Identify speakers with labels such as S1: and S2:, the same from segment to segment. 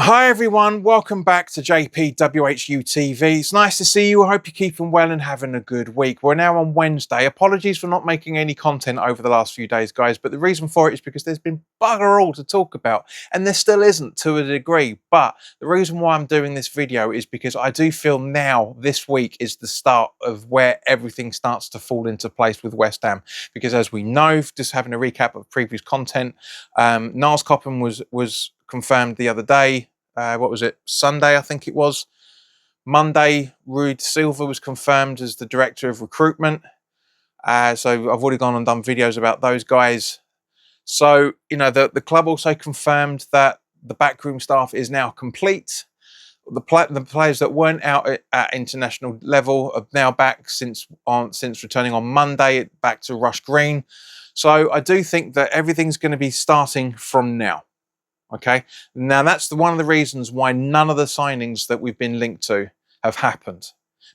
S1: Hi everyone, welcome back to WHU TV. It's nice to see you. I hope you're keeping well and having a good week. We're now on Wednesday. Apologies for not making any content over the last few days, guys, but the reason for it is because there's been bugger all to talk about, and there still isn't to a degree. But the reason why I'm doing this video is because I do feel now this week is the start of where everything starts to fall into place with West Ham. Because as we know, just having a recap of previous content, Niles Coppin was confirmed the other day. What was it? Sunday, I think it was. Monday, Rui Silva was confirmed as the director of recruitment. So I've already gone and done videos about those guys. So, you know, the club also confirmed that the backroom staff is now complete. The players that weren't out at international level are now back since returning on Monday, back to Rush Green. So I do think that everything's going to be starting from now. Okay, now that's one of the reasons why none of the signings that we've been linked to have happened,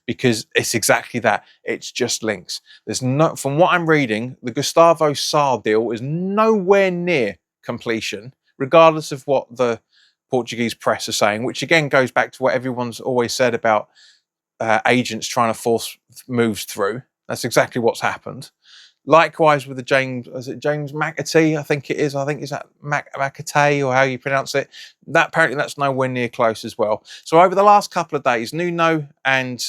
S1: because it's exactly that. It's just links. There's no, from what I'm reading, the Gustavo Sarr deal is nowhere near completion, regardless of what the Portuguese press are saying, which again goes back to what everyone's always said about agents trying to force moves through. That's exactly what's happened. Likewise with the James McAtee, I think it is. I think it's that McAtee, or how you pronounce it. That apparently that's nowhere near close as well. So over the last couple of days, Nuno and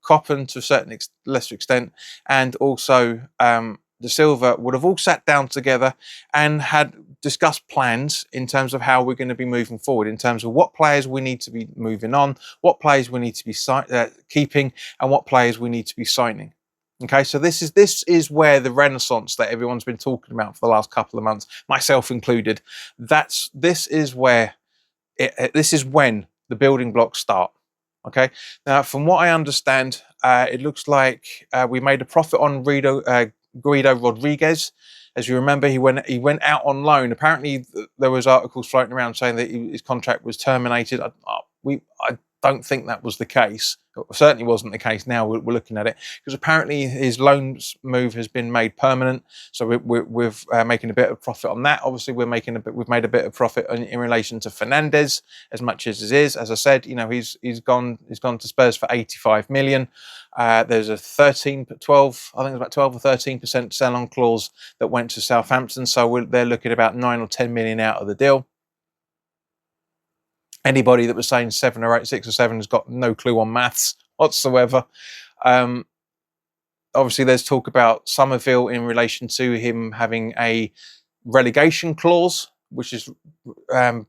S1: Coppin to a certain lesser extent, and also De Silva would have all sat down together and had discussed plans in terms of how we're going to be moving forward, in terms of what players we need to be moving on, what players we need to be keeping, and what players we need to be signing. Okay, so this is where the renaissance that everyone's been talking about for the last couple of months, myself included, this is when the building blocks start. Okay, now from what I understand, it looks like we made a profit on Guido Rodriguez. As you remember, he went out on loan. Apparently, there was articles floating around saying that his contract was terminated. I don't think that was the case. It certainly wasn't the case now we're looking at it, because apparently his loan move has been made permanent. So we're making a bit of profit on that. Obviously, we've made a bit of profit in relation to Fernandes, as much as it is. As I said, you know, he's gone to Spurs for 85 million. There's a 12, I think it's about 12 or 13% sell-on clause that went to Southampton. So they're looking at about 9 or 10 million out of the deal. Anybody that was saying 7 or 8, 6 or 7 has got no clue on maths whatsoever. Obviously, there's talk about Somerville in relation to him having a relegation clause, which is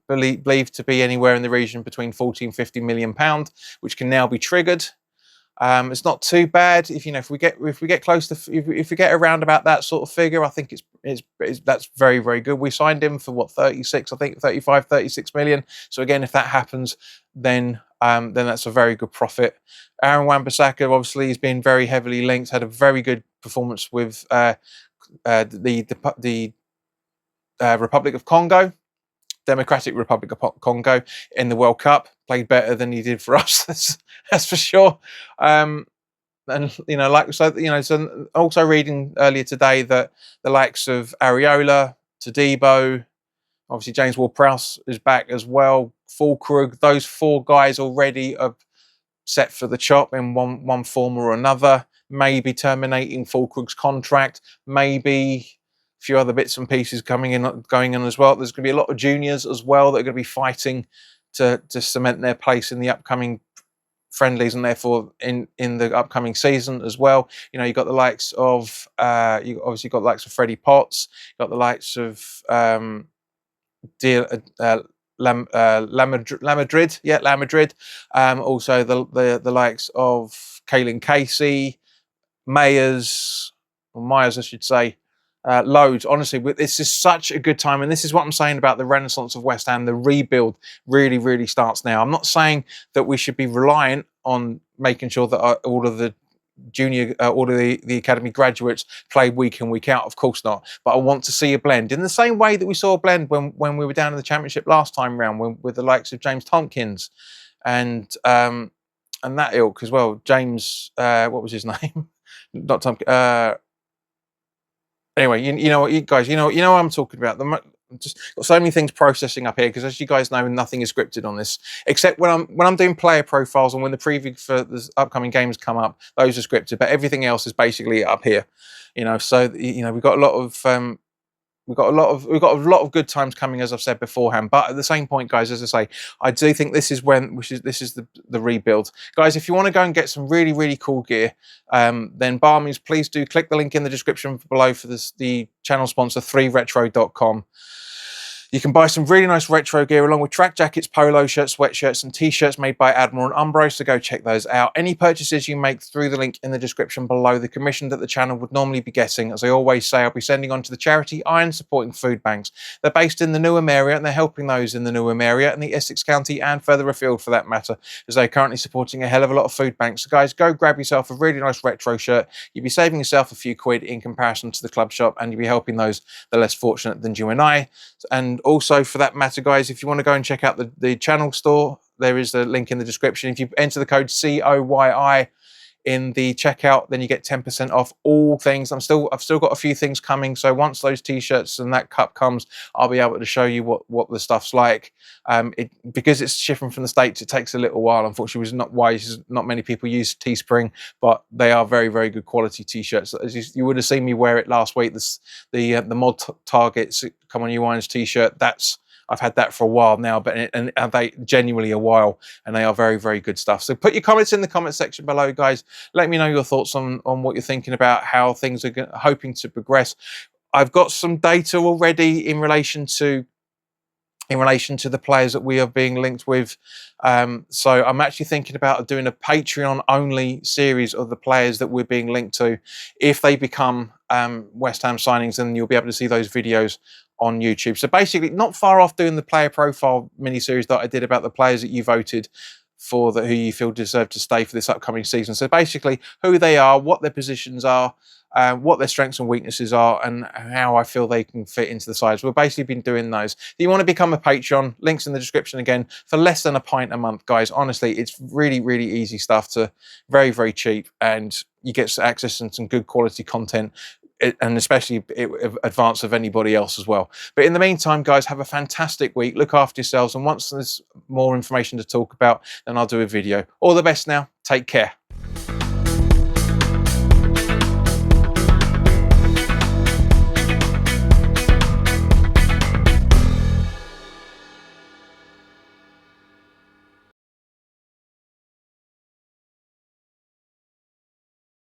S1: believed to be anywhere in the region between 40 and 50 million pound, which can now be triggered. It's not too bad if we get close to if we get around about that sort of figure. I think that's very, very good. We signed him for what, 36, I think 35, 36 million. So again, if that happens, then that's a very good profit. Aaron Wan-Bissaka obviously has been very heavily linked. Had a very good performance with the Republic of Congo. Democratic Republic of Congo in the World Cup. Played better than he did for us, that's for sure. And you know, so also reading earlier today that the likes of Areola, Todibo, obviously James Ward-Prowse is back as well. Fulkrug, those 4 guys already are set for the chop in one form or another. Maybe terminating Fulkrug's contract. Maybe few other bits and pieces going in as well. There's going to be a lot of juniors as well that are going to be fighting to cement their place in the upcoming friendlies, and therefore in the upcoming season as well. You know, you've got the likes of you obviously got the likes of Freddie Potts, you've got the likes of La Madrid. Also the likes of Kaelin Casey, Myers, I should say. Loads. Honestly, this is such a good time, and this is what I'm saying about the renaissance of West Ham. The rebuild really, really starts now. I'm not saying that we should be reliant on making sure that all of the the academy graduates play week in, week out. Of course not. But I want to see a blend in the same way that we saw a blend when we were down in the Championship last time round, with the likes of James Tompkins and that ilk as well. James, what was his name? Not Tompkins. Anyway, you know what, you guys, you know what I'm talking about. just got so many things processing up here because, as you guys know, nothing is scripted on this, except when I'm doing player profiles and when the preview for the upcoming games come up, those are scripted. But everything else is basically up here, you know. So you know, we've got a lot of we've got a lot of good times coming, as I've said beforehand. But at the same point, guys, as I say, I do think this is this is the rebuild, guys. If you want to go and get some really cool gear, then by all means, please do click the link in the description below for the channel sponsor 3retro.com. You can buy some really nice retro gear along with track jackets, polo shirts, sweatshirts and t-shirts made by Admiral and Umbro, so go check those out. Any purchases you make through the link in the description below, the commission that the channel would normally be getting, as I always say, I'll be sending on to the charity Iron supporting food banks. They're based in the Newham area and they're helping those in the Newham area and the Essex County and further afield for that matter, as they're currently supporting a hell of a lot of food banks. So guys, go grab yourself a really nice retro shirt. You'll be saving yourself a few quid in comparison to the club shop, and you'll be helping those that are less fortunate than you and I. And also, for that matter, guys, if you want to go and check out the channel store, there is a link in the description. If you enter the code COYI in the checkout, then you get 10% off all things. I've still got a few things coming, so once those t-shirts and that cup comes, I'll be able to show you what the stuff's like. Because it's shipping from the States, it takes a little while. Unfortunately, not many people use Teespring, but they are very good quality t-shirts. As you would have seen me wear it last week, the mod targets come on you irons t-shirt. I've had that for a while now, and they genuinely a while, and they are very good stuff. So put your comments in the comment section below, guys. Let me know your thoughts on what you're thinking about how things are hoping to progress. I've got some data already in relation to the players that we are being linked with. So I'm actually thinking about doing a Patreon only series of the players that we're being linked to. If they become West Ham signings, then you'll be able to see those videos on YouTube. So basically, not far off doing the player profile mini-series that I did about the players that you voted for, who you feel deserve to stay for this upcoming season. So basically, who they are, what their positions are, what their strengths and weaknesses are, and how I feel they can fit into the sides. We've basically been doing those. If you want to become a Patreon, links in the description again, for less than £1 a month, guys. Honestly, it's really easy stuff, to very cheap, and you get access to some good quality content, and especially advance of anybody else as well. But in the meantime, guys, have a fantastic week. Look after yourselves, and once there's more information to talk about, then I'll do a video. All the best now. Take care.